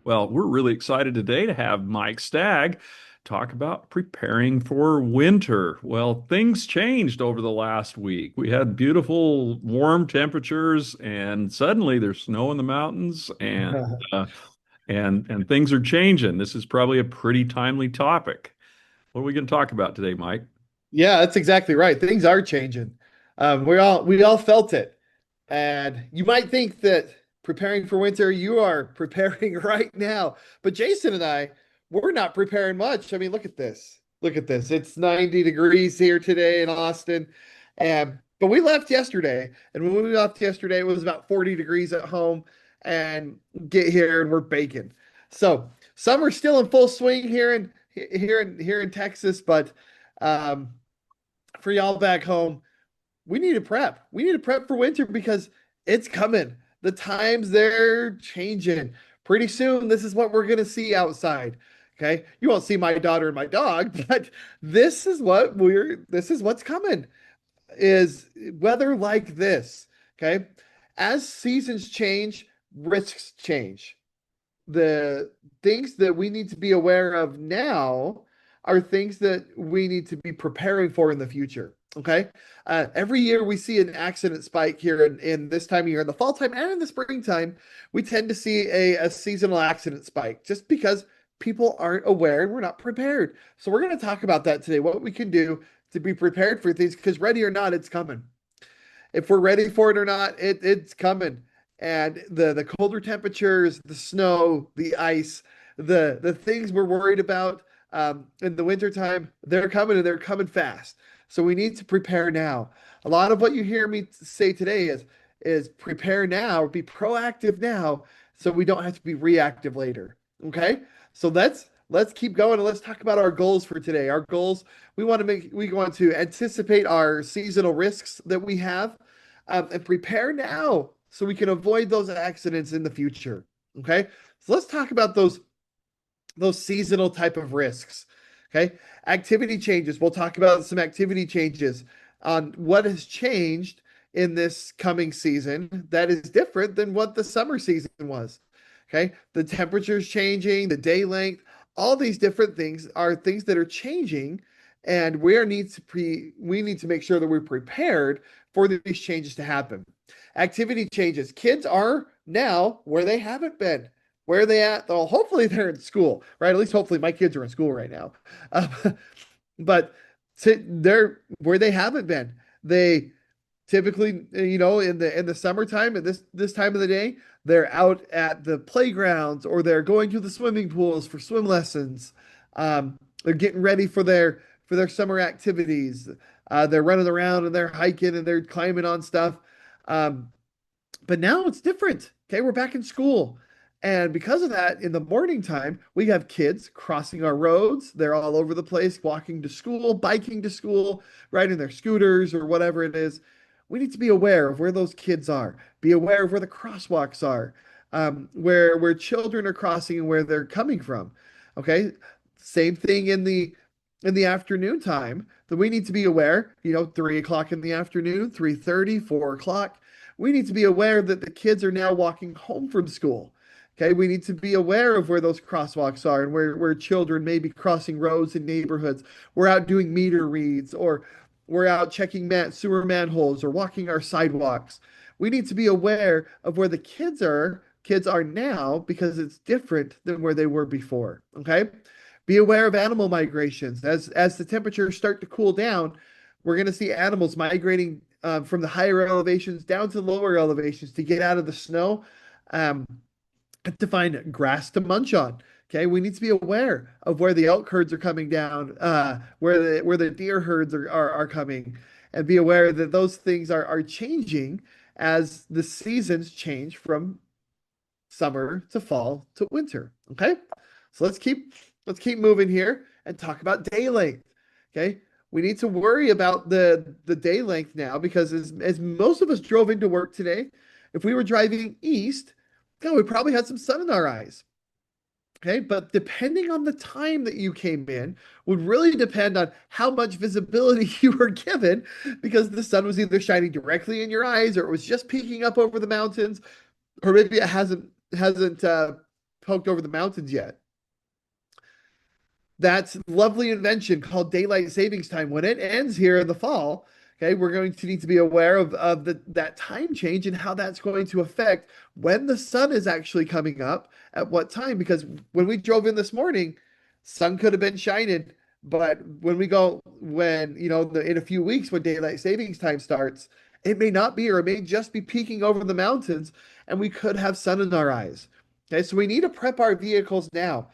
Well, we're really excited today to have Mike Stagg talk about preparing for winter. Well, things changed over the last week. We had beautiful warm temperatures, and suddenly there's snow in the mountains, uh, and things are changing. This is probably a pretty timely topic. What are we going to talk about today, Mike? Yeah, that's exactly right. Things are changing. We all felt it. And you might think that preparing for winter, you are preparing right now. But Jason and I, we're not preparing much. I mean, look at this. Look at this. It's 90 degrees here today in Austin. And but we left yesterday. And when we left yesterday, it was about 40 degrees at home. And get here and we're baking. So summer's still in full swing here in Texas, but um for y'all back home, we need to prep. We need to prep for winter because it's coming. The times they're changing. Pretty soon, this is what we're going to see outside. Okay. You won't see my daughter and my dog, but this is what's coming is weather like this. Okay. As seasons change, risks change. The things that we need to be aware of now are things that we need to be preparing for in the future. Okay. Every year we see an accident spike here in this time of year, in the fall time and in the springtime, we tend to see a seasonal accident spike just because people aren't aware and we're not prepared. So we're going to talk about that today, what we can do to be prepared for things because ready or not, it's coming. If we're ready for it or not, it's coming. And the colder temperatures, the snow, the ice, the things we're worried about in the wintertime, they're coming and they're coming fast. So we need to prepare now. A lot of what you hear me say today is prepare now, be proactive now, so we don't have to be reactive later. Okay? So let's keep going and let's talk about our goals for today. Our goals, we want to anticipate our seasonal risks that we have and prepare now so we can avoid those accidents in the future. Okay, so let's talk about those seasonal type of risks. Okay, activity changes. We'll talk about some activity changes on what has changed in this coming season that is different than what the summer season was. Okay, the temperature's changing, the day length, all these different things are things that are changing, and we need to make sure that we're prepared for these changes to happen. Activity changes. Kids are now where they haven't been. Where are they at? Well, hopefully they're in school, right? At least hopefully my kids are in school right now. Um, but they're where they haven't been. They typically, in the summertime and this time of the day, they're out at the playgrounds or they're going to the swimming pools for swim lessons. They're getting ready for their summer activities. They're running around and they're hiking and they're climbing on stuff. Um, but now it's different. Okay, we're back in school. And because of that, in the morning time, we have kids crossing our roads. They're all over the place, walking to school, biking to school, riding their scooters or whatever it is. We need to be aware of where those kids are, be aware of where the crosswalks are, where children are crossing and where they're coming from. Okay, same thing in the afternoon time that we need to be aware, 3 o'clock in the afternoon, 3:30, 4 o'clock. We need to be aware that the kids are now walking home from school. Okay, we need to be aware of where those crosswalks are and where children may be crossing roads in neighborhoods. We're out doing meter reads or we're out checking sewer manholes or walking our sidewalks. We need to be aware of where the kids are now because it's different than where they were before. Okay. Be aware of animal migrations. As the temperatures start to cool down, we're going to see animals migrating from the higher elevations down to lower elevations to get out of the snow, um, to find grass to munch on. Okay, we need to be aware of where the elk herds are coming down, where the deer herds are coming, and be aware that those things are changing as the seasons change from summer to fall to winter. Okay, so let's keep moving here and talk about day length. Okay, we need to worry about the day length now because as most of us drove into work today, if we were driving east, God, we probably had some sun in our eyes. Okay, but depending on the time that you came in would really depend on how much visibility you were given because the sun was either shining directly in your eyes or it was just peeking up over the mountains. or maybe it hasn't poked over the mountains yet. That lovely invention called daylight savings time, when it ends here in the fall, okay, we're going to need to be aware of that time change and how that's going to affect when the sun is actually coming up at what time. Because when we drove in this morning, sun could have been shining, but when in a few weeks when daylight savings time starts, it may not be, or it may just be peeking over the mountains, and we could have sun in our eyes. Okay, so we need to prep our vehicles now.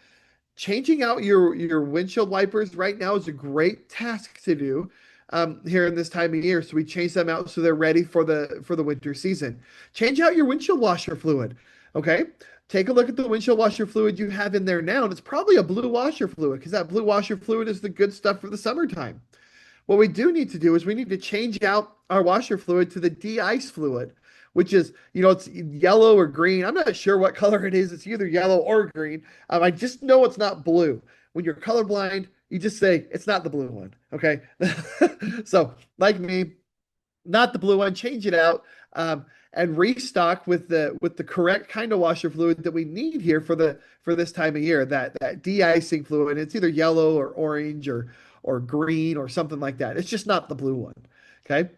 Changing out your windshield wipers right now is a great task to do here in this time of year. So we change them out so they're ready for the winter season. Change out your windshield washer fluid. Okay. Take a look at the windshield washer fluid you have in there now, and it's probably a blue washer fluid because that blue washer fluid is the good stuff for the summertime. What we do need to do is we need to change out our washer fluid to the de-ice fluid, which is, it's yellow or green. I'm not sure what color it is. It's either yellow or green. I just know it's not blue. When you're colorblind, you just say it's not the blue one. Okay. So, like me, not the blue one, change it out, and restock with the correct kind of washer fluid that we need here for this time of year. That de-icing fluid. It's either yellow or orange or green or something like that. It's just not the blue one. Okay.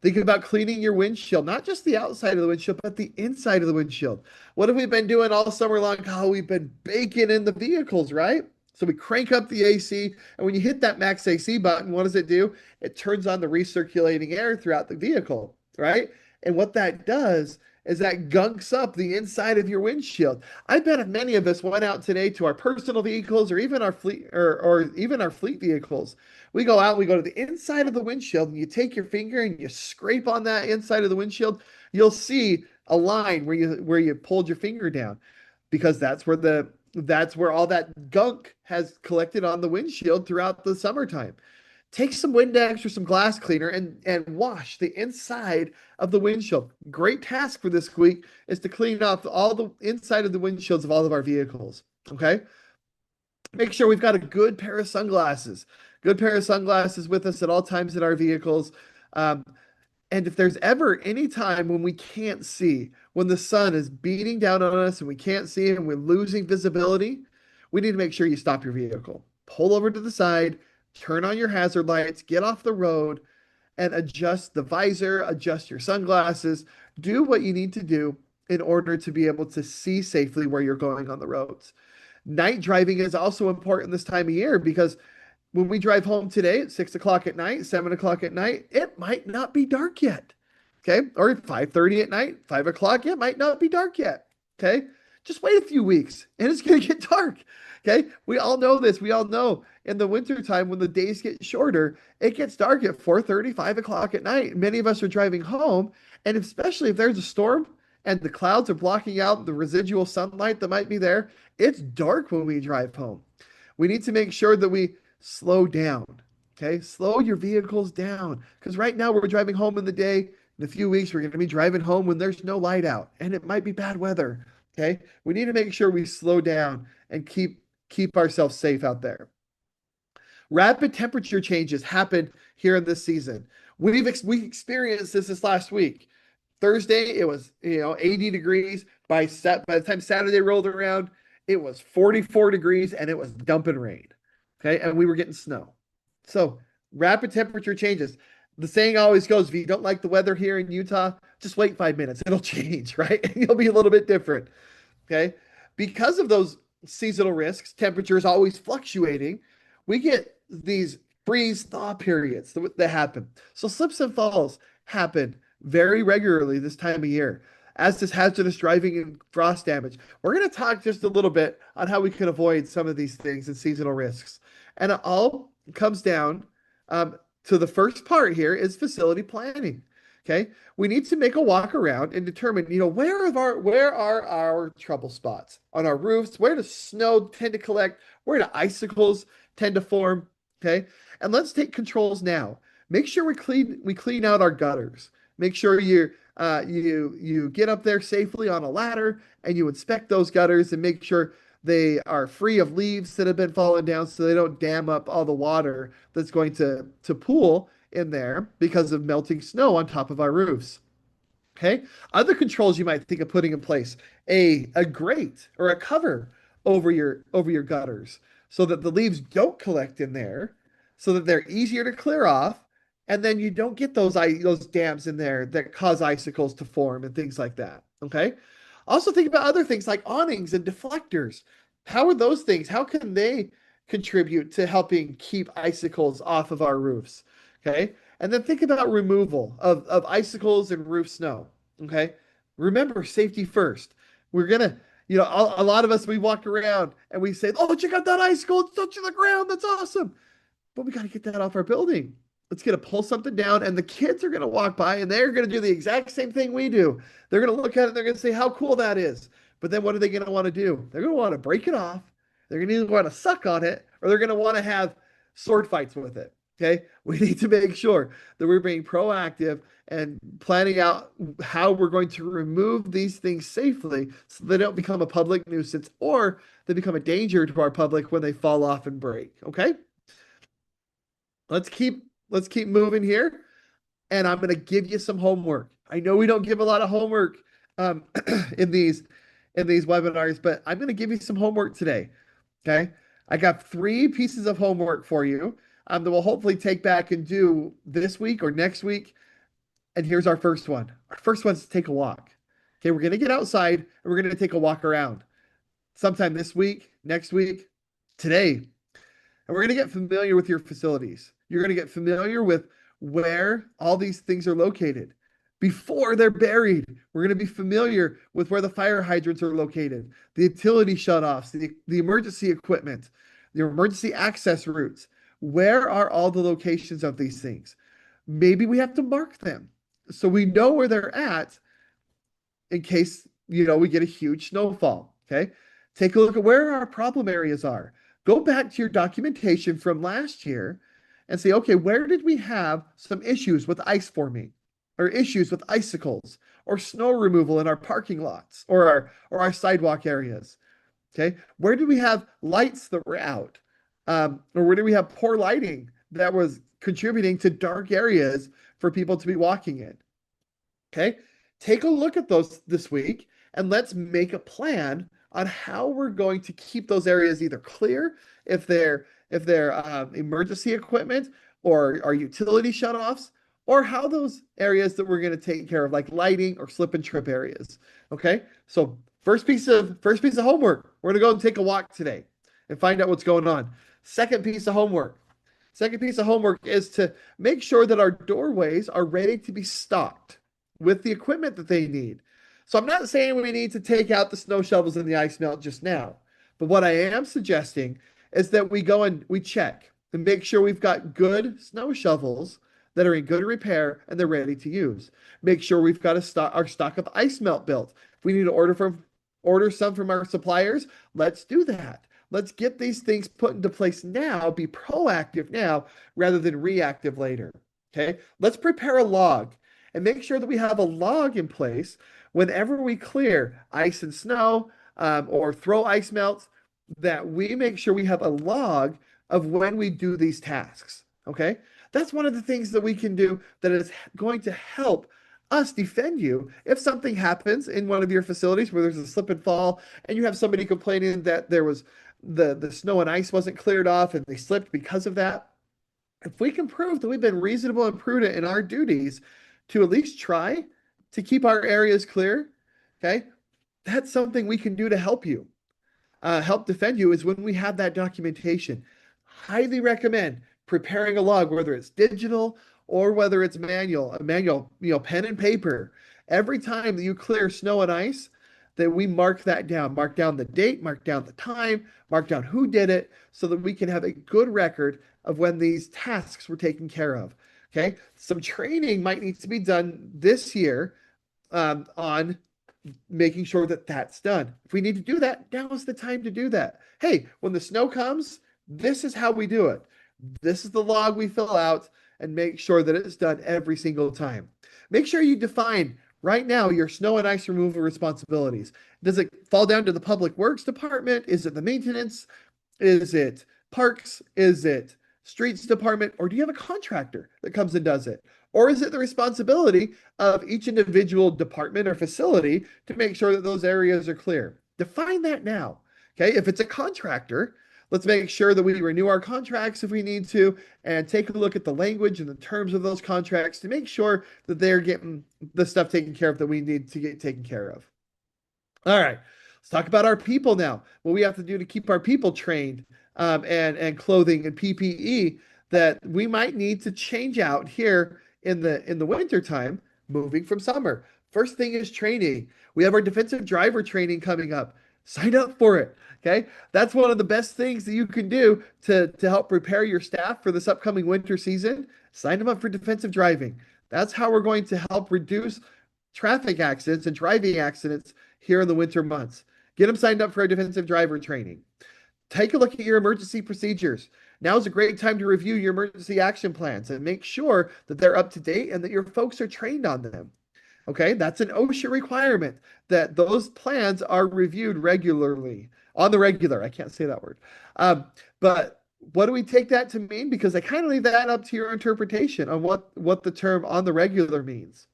Thinking about cleaning your windshield, not just the outside of the windshield, but the inside of the windshield. What have we been doing all summer long? Oh, we've been baking in the vehicles, right? So we crank up the AC, and when you hit that max AC button, what does it do? It turns on the recirculating air throughout the vehicle, right? And what that does is that gunks up the inside of your windshield. I bet if many of us went out today to our personal vehicles or even our fleet or even our fleet vehicles, we go out, we go to the inside of the windshield, and you take your finger and you scrape on that inside of the windshield, you'll see a line where you pulled your finger down because that's where all that gunk has collected on the windshield throughout the summertime. Take some Windex or some glass cleaner and wash the inside of the windshield. Great task for this week is to clean off all the inside of the windshields of all of our vehicles. Okay. Make sure we've got a good pair of sunglasses. Good pair of sunglasses with us at all times in our vehicles. Um, and if there's ever any time when we can't see, when the sun is beating down on us and we can't see and we're losing visibility, we need to make sure you stop your vehicle. Pull over to the side, turn on your hazard lights, get off the road, and adjust the visor, adjust your sunglasses, do what you need to do in order to be able to see safely where you're going on the roads. Night driving is also important this time of year because when we drive home today at 6 o'clock at night, 7 o'clock at night, it might not be dark yet. Okay. Or 5:30 at night, 5 o'clock, it might not be dark yet. Okay. Just wait a few weeks and it's going to get dark. Okay. We all know this. We all know in the wintertime when the days get shorter, it gets dark at 4:30, 5 o'clock at night. Many of us are driving home. And especially if there's a storm and the clouds are blocking out the residual sunlight that might be there, it's dark when we drive home. We need to make sure that we slow down. Okay. Slow your vehicles down. Because right now we're driving home in the day. In a few weeks, we're going to be driving home when there's no light out and it might be bad weather. Okay. We need to make sure we slow down and keep ourselves safe out there. Rapid temperature changes happen here in this season. We experienced this last week. Thursday, it was 80 degrees. By the time Saturday rolled around, it was 44 degrees and it was dumping rain. Okay, and we were getting snow. So rapid temperature changes. The saying always goes: if you don't like the weather here in Utah, just wait 5 minutes. It'll change, right? You'll be a little bit different. Okay, because of those seasonal risks, temperatures always fluctuating. We get these freeze thaw periods that happen. So slips and falls happen very regularly this time of year, as does hazardous driving and frost damage. We're going to talk just a little bit on how we can avoid some of these things and seasonal risks. And it all comes down to the first part here is facility planning. Okay, we need to make a walk around and determine, where are our trouble spots on our roofs? Where does snow tend to collect? Where do icicles tend to form? Okay, and let's take controls now. Make sure we clean out our gutters. Make sure you get up there safely on a ladder and you inspect those gutters and make sure they are free of leaves that have been falling down so they don't dam up all the water that's going to pool in there because of melting snow on top of our roofs. Okay. Other controls you might think of putting in place, a grate or a cover over your gutters so that the leaves don't collect in there, so that they're easier to clear off, and then you don't get those dams in there that cause icicles to form and things like that. Okay. Also think about other things like awnings and deflectors. How are those things? How can they contribute to helping keep icicles off of our roofs? Okay. And then think about removal of icicles and roof snow. Okay. Remember safety first. We're going to, a lot of us, we walk around and we say, oh, check out that icicle. It's touching the ground. That's awesome. But we got to get that off our building. Let's get to pull something down. And the kids are going to walk by and they're going to do the exact same thing we do. They're going to look at it and they're going to say how cool that is. But then what are they going to want to do? They're going to want to break it off. They're going to either want to suck on it or they're going to want to have sword fights with it. Okay. We need to make sure that we're being proactive and planning out how we're going to remove these things safely so they don't become a public nuisance or they become a danger to our public when they fall off and break. Okay. Let's keep moving here, and I'm going to give you some homework. I know we don't give a lot of homework um, in these webinars, but I'm going to give you some homework today. Okay, I got 3 pieces of homework for you that we'll hopefully take back and do this week or next week. And here's our first one. Our first one's to take a walk. Okay, we're going to get outside and we're going to take a walk around sometime this week, next week, today. And we're going to get familiar with your facilities. You're going to get familiar with where all these things are located before they're buried. We're going to be familiar with where the fire hydrants are located, the utility shutoffs, the emergency equipment, the emergency access routes. Where are all the locations of these things? Maybe we have to mark them so we know where they're at in case, we get a huge snowfall. Okay. Take a look at where our problem areas are. Go back to your documentation from last year and say, okay, where did we have some issues with ice forming or issues with icicles or snow removal in our parking lots or our sidewalk areas? Okay. Where did we have lights that were out? Or where did we have poor lighting that was contributing to dark areas for people to be walking in? Okay. Take a look at those this week and let's make a plan on how we're going to keep those areas either clear if they're emergency equipment or our utility shutoffs, or how those areas that we're going to take care of, like lighting or slip and trip areas. Okay, so first piece of homework, we're going to go and take a walk today and find out what's going on. Second piece of homework is to make sure that our doorways are ready to be stocked with the equipment that they need. So I'm not saying we need to take out the snow shovels and the ice melt just now, but what I am suggesting is that we go and we check and make sure we've got good snow shovels that are in good repair and they're ready to use. Make sure we've got our stock of ice melt built. If we need to order some from our suppliers, let's do that. Let's get these things put into place now, be proactive now rather than reactive later. Okay, let's prepare a log and make sure that we have a log in place whenever we clear ice and snow or throw ice melts, that we make sure we have a log of when we do these tasks. Okay, that's one of the things that we can do that is going to help us defend you if something happens in one of your facilities where there's a slip and fall and you have somebody complaining that there was the snow and ice wasn't cleared off and they slipped because of that. If we can prove that we've been reasonable and prudent in our duties to at least try to keep our areas clear, okay, that's something we can do to help you, help defend you, is when we have that documentation. Highly recommend preparing a log, whether it's digital or whether it's a manual, pen and paper. Every time that you clear snow and ice, that we mark that down, mark down the date, mark down the time, mark down who did it, so that we can have a good record of when these tasks were taken care of. Okay, some training might need to be done this year on making sure that that's done. If we need to do that, now is the time to do that. Hey, when the snow comes, this is how we do it. This is the log we fill out and make sure that it's done every single time. Make sure you define right now your snow and ice removal responsibilities. Does it fall down to the Public Works Department? Is it the maintenance? Is it parks? Is it streets department? Or do you have a contractor that comes and does it? Or is it the responsibility of each individual department or facility to make sure that those areas are clear? Define that now. Okay. If it's a contractor, let's make sure that we renew our contracts if we need to and take a look at the language and the terms of those contracts to make sure that they're getting the stuff taken care of that we need to get taken care of. All right, let's talk about our people now. What we have to do to keep our people trained and clothing and PPE that we might need to change out here in the winter time, moving from summer. First thing is training. We have our defensive driver training coming up. Sign up for it. Okay, that's one of the best things that you can do to help prepare your staff for this upcoming winter season. Sign them up for defensive driving. That's how we're going to help reduce traffic accidents and driving accidents here in the winter months. Get them signed up for our defensive driver training. Take a look at your emergency procedures. Now is a great time to review your emergency action plans and make sure that they're up to date and that your folks are trained on them. Okay, that's an OSHA requirement that those plans are reviewed regularly on the regular. I can't say that word. But what do we take that to mean? Because I kind of leave that up to your interpretation on what the term on the regular means.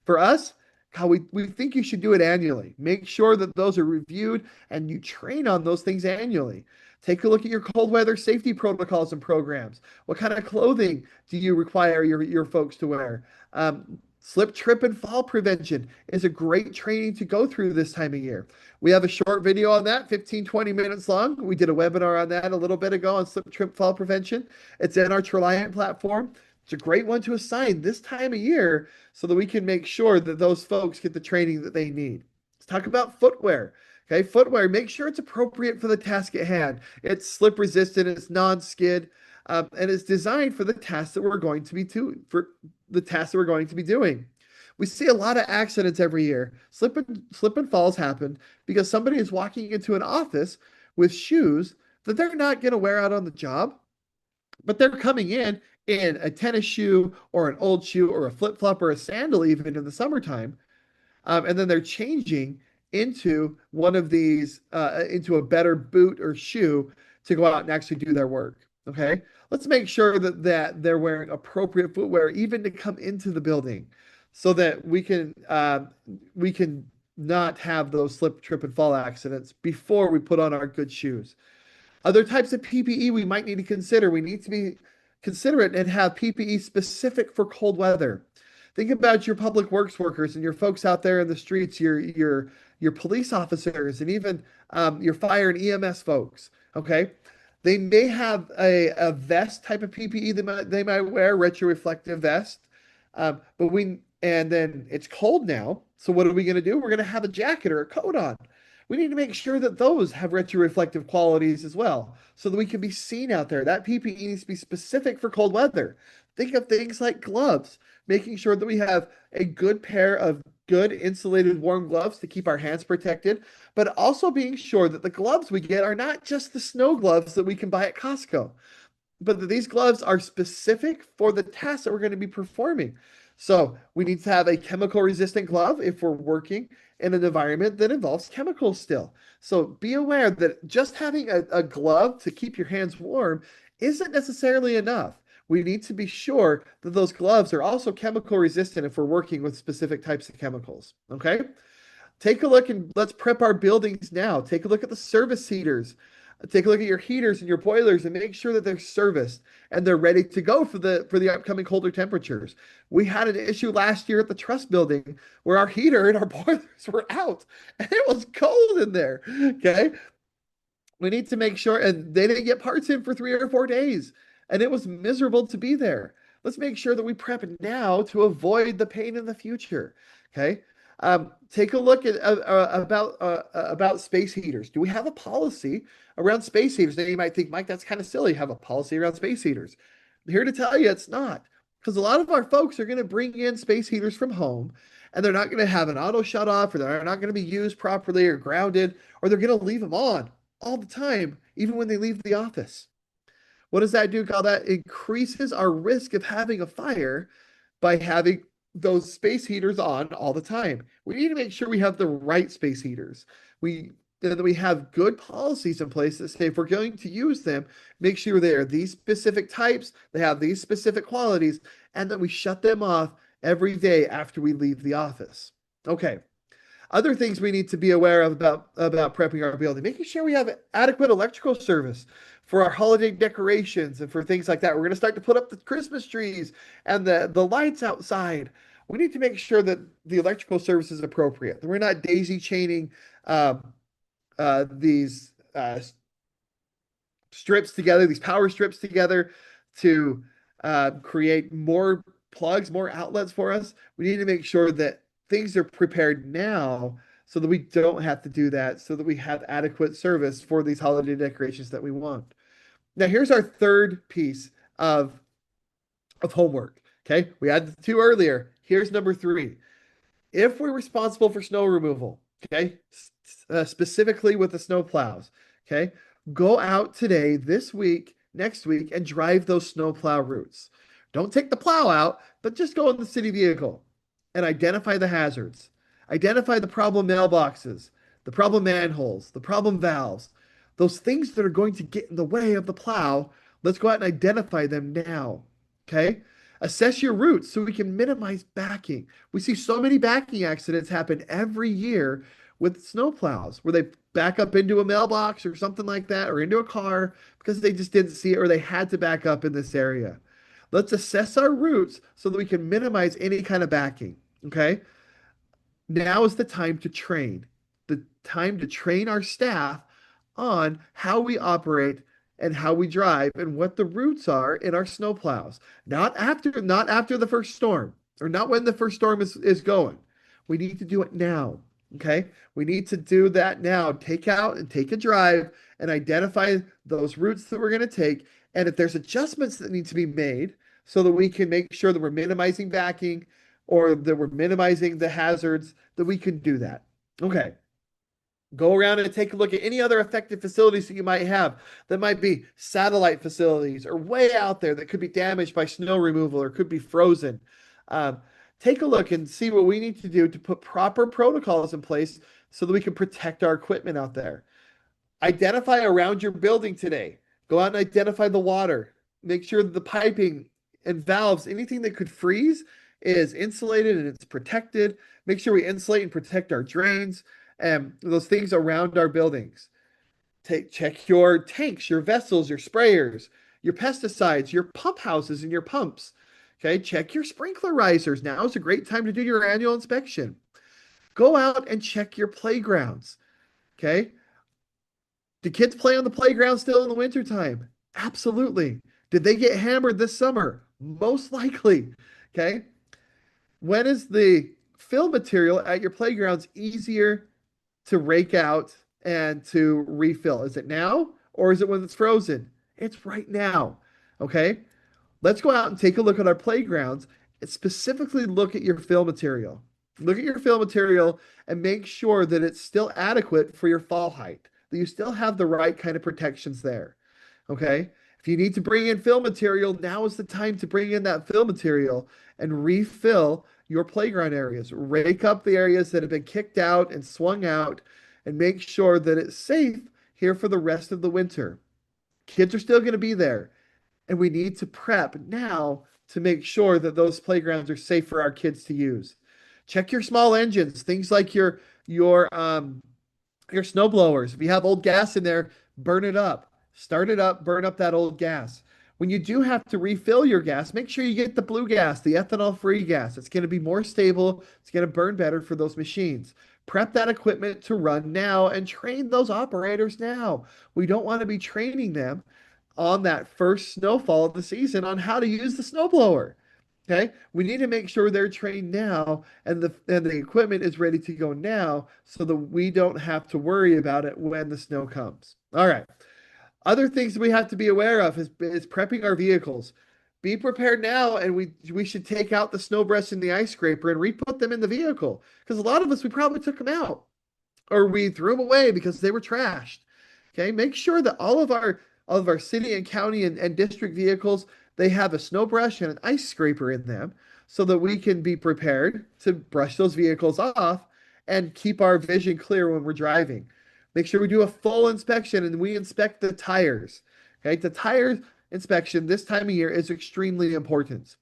For us, how we think you should do it annually. Make sure that those are reviewed and you train on those things annually. Take a look at your cold weather safety protocols and programs. What kind of clothing do you require your folks to wear? Slip, trip, and fall prevention is a great training to go through this time of year. We have a short video on that, 15, 20 minutes long. We did a webinar on that a little bit ago on slip, trip, fall prevention. It's in our Treliant platform. It's a great one to assign this time of year so that we can make sure that those folks get the training that they need. Let's talk about footwear. Okay, footwear, make sure it's appropriate for the task at hand. It's slip resistant, it's non-skid, and it's designed for the tasks that we're going to be doing. We see a lot of accidents every year. Slip and falls happen because somebody is walking into an office with shoes that they're not going to wear out on the job, but they're coming in a tennis shoe or an old shoe or a flip flop or a sandal, even in the summertime. And then they're changing into one of these, into a better boot or shoe to go out and actually do their work. Okay. Let's make sure that they're wearing appropriate footwear, even to come into the building so that we can not have those slip, trip, and fall accidents before we put on our good shoes. Other types of PPE we might need to consider. We need to be considerate and have PPE specific for cold weather. Think about your public works workers and your folks out there in the streets, your police officers, and even your fire and EMS folks. Okay, they may have a vest type of PPE they might wear, retroreflective vest. And then it's cold now. So what are we going to do? We're going to have a jacket or a coat on. We need to make sure that those have retroreflective qualities as well, so that we can be seen out there. That PPE needs to be specific for cold weather. Think of things like gloves, making sure that we have a good pair of good insulated warm gloves to keep our hands protected, but also being sure that the gloves we get are not just the snow gloves that we can buy at Costco, but that these gloves are specific for the tasks that we're going to be performing. So we need to have a chemical resistant glove if we're working in an environment that involves chemicals still. So be aware that just having a glove to keep your hands warm isn't necessarily enough. We need to be sure that those gloves are also chemical resistant if we're working with specific types of chemicals. Okay? Take a look and let's prep our buildings now. Take a look at the service heaters. Take a look at your heaters and your boilers and make sure that they're serviced and they're ready to go for the upcoming colder temperatures. We had an issue last year at the Trust Building where our heater and our boilers were out and it was cold in there. Okay. We need to make sure, and they didn't get parts in for 3 or 4 days, and it was miserable to be there. Let's make sure that we prep now to avoid the pain in the future. Okay. Take a look at about space heaters. Do we have a policy around space heaters? Now you might think, Mike, that's kind of silly. Have a policy around space heaters. I'm here to tell you it's not, because a lot of our folks are going to bring in space heaters from home, and they're not going to have an auto shut off, or they're not going to be used properly or grounded, or they're going to leave them on all the time, even when they leave the office. What does that do, Kyle? That increases our risk of having a fire by having those space heaters on all the time. We need to make sure we have the right space heaters. that we have good policies in place that say if we're going to use them, make sure they are these specific types, they have these specific qualities, and that we shut them off every day after we leave the office. Okay. Other things we need to be aware of about prepping our building, making sure we have adequate electrical service for our holiday decorations and for things like that. We're going to start to put up the Christmas trees and the lights outside. We need to make sure that the electrical service is appropriate. That we're not daisy chaining these strips together, these power strips together to create more plugs, more outlets for us. We need to make sure that things are prepared now so that we don't have to do that, so that we have adequate service for these holiday decorations that we want. Now, here's our third piece of homework. Okay, we had the two earlier. Here's number three. If we're responsible for snow removal, okay, specifically with the snow plows, okay, go out today, this week, next week, and drive those snow plow routes. Don't take the plow out, but just go in the city vehicle and identify the hazards. Identify the problem mailboxes, the problem manholes, the problem valves, those things that are going to get in the way of the plow. Let's go out and identify them now. Okay? Assess your routes so we can minimize backing. We see so many backing accidents happen every year with snowplows where they back up into a mailbox or something like that or into a car because they just didn't see it or they had to back up in this area. Let's assess our routes so that we can minimize any kind of backing. Okay. Now is the time to train our staff on how we operate and how we drive and what the routes are in our snowplows. Not after the first storm or not when the first storm is going. We need to do it now. Okay. We need to do that now. Take out and take a drive and identify those routes that we're going to take. And if there's adjustments that need to be made so that we can make sure that we're minimizing backing or that we're minimizing the hazards, that we can do that. Okay. Go around and take a look at any other affected facilities that you might have that might be satellite facilities or way out there that could be damaged by snow removal or could be frozen. Um, Take a look and see what we need to do to put proper protocols in place so that we can protect our equipment out there. Identify around your building today. Go out and identify the water. Make sure that the piping and valves, anything that could freeze, is insulated and it's protected. Make sure we insulate and protect our drains and those things around our buildings. Check your tanks, your vessels, your sprayers, your pesticides, your pump houses, and your pumps. Okay, check your sprinkler risers. Now is a great time to do your annual inspection. Go out and check your playgrounds. Okay, do kids play on the playground still in the wintertime? Absolutely. Did they get hammered this summer? Most likely. Okay. When is the fill material at your playgrounds easier to rake out and to refill? Is it now or is it when it's frozen? It's right now. Okay. Let's go out and take a look at our playgrounds and specifically look at your fill material. Look at your fill material and make sure that it's still adequate for your fall height, that you still have the right kind of protections there. Okay. If you need to bring in fill material, now is the time to bring in that fill material and refill your playground areas. Rake up the areas that have been kicked out and swung out and make sure that it's safe here for the rest of the winter. Kids are still going to be there, and we need to prep now to make sure that those playgrounds are safe for our kids to use. Check your small engines, things like your snow blowers. If you have old gas in there, burn it up. Start it up, burn up that old gas. When you do have to refill your gas, make sure you get the blue gas, the ethanol-free gas. It's going to be more stable. It's going to burn better for those machines. Prep that equipment to run now and train those operators now. We don't want to be training them on that first snowfall of the season on how to use the snowblower. Okay, we need to make sure they're trained now and the equipment is ready to go now so that we don't have to worry about it when the snow comes. All right. Other things we have to be aware of is prepping our vehicles. Be prepared now, and we should take out the snow brush and the ice scraper and re-put them in the vehicle because a lot of us we probably took them out or we threw them away because they were trashed. Okay, make sure that all of our city and county and district vehicles they have a snow brush and an ice scraper in them so that we can be prepared to brush those vehicles off and keep our vision clear when we're driving. Make sure we do a full inspection and we inspect the tires. Okay, the tire inspection this time of year is extremely important.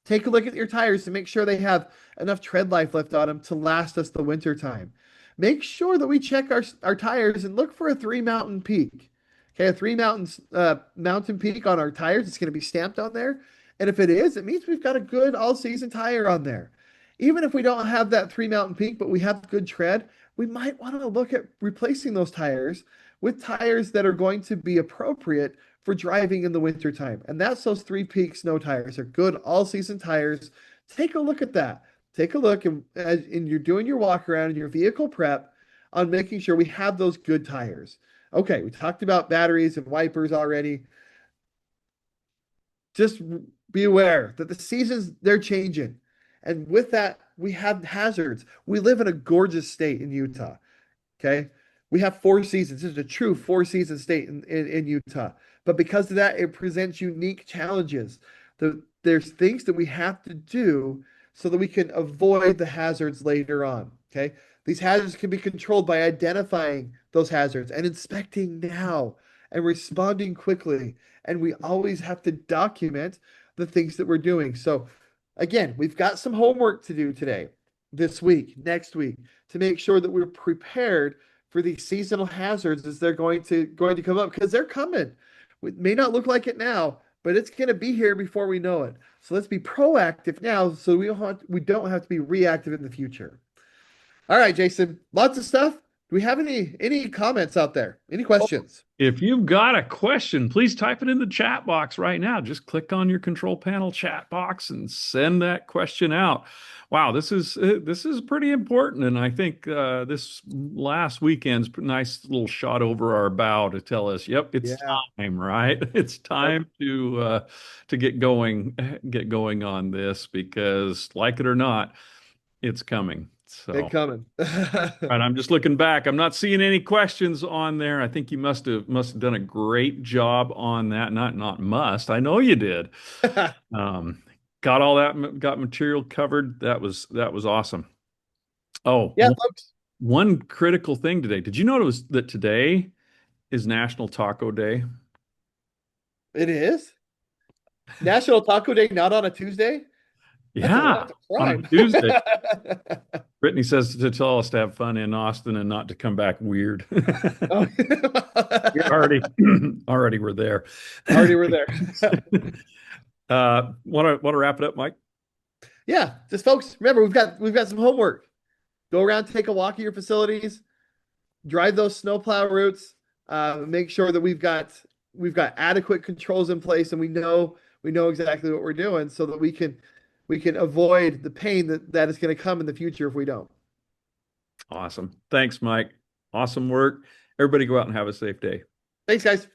Take a look at your tires to make sure they have enough tread life left on them to last us the winter time. Make sure that we check our tires and look for a three mountain peak. Okay, a mountain peak on our tires. It's going to be stamped on there. And if it is, it means we've got a good all season tire on there. Even if we don't have that three mountain peak, but we have good tread, we might want to look at replacing those tires with tires that are going to be appropriate for driving in the wintertime. And that's those three peak snow tires. They're good all season tires. Take a look at that. Take a look and you're doing your walk around and your vehicle prep on making sure we have those good tires. Okay, we talked about batteries and wipers already. Just be aware that the seasons they're changing. And with that, we have hazards. We live in a gorgeous state in Utah. Okay. We have four seasons. This is a true four season state in Utah. But because of that, it presents unique challenges. There's things that we have to do so that we can avoid the hazards later on. Okay. These hazards can be controlled by identifying those hazards and inspecting now and responding quickly. And we always have to document the things that we're doing. So, again, we've got some homework to do today, this week, next week, to make sure that we're prepared for these seasonal hazards as they're going to come up because they're coming. It may not look like it now, but it's going to be here before we know it. So let's be proactive now so we don't have to be reactive in the future. All right, Jason, lots of stuff. Do we have any comments out there? Any questions? If you've got a question, please type it in the chat box right now. Just click on your control panel chat box and send that question out. Wow, this is pretty important, and I think this last weekend's a nice little shot over our bow to tell us, yep, it's Yeah. time, right? It's Yep. time to get going on this because, like it or not, it's coming. It So. coming. Right, I'm just looking back. I'm not seeing any questions on there. I think you must have done a great job on that. Not must. I know you did. Um, got all that got material covered. That was awesome. Oh, Yeah, folks. one critical thing today. Did you notice that today is National Taco Day? It is National Taco Day, not on a Tuesday. Yeah, That's a on a crime. Tuesday. Brittany says to tell us to have fun in Austin and not to come back weird. Oh. We already were there. Already were there. Want to wrap it up, Mike? Yeah, just folks, remember we've got some homework. Go around, take a walk at your facilities, drive those snowplow routes, make sure that we've got adequate controls in place, and we know exactly what we're doing, so that we can avoid the pain that is going to come in the future if we don't. Awesome. Thanks, Mike. Awesome work. Everybody go out and have a safe day. Thanks, guys.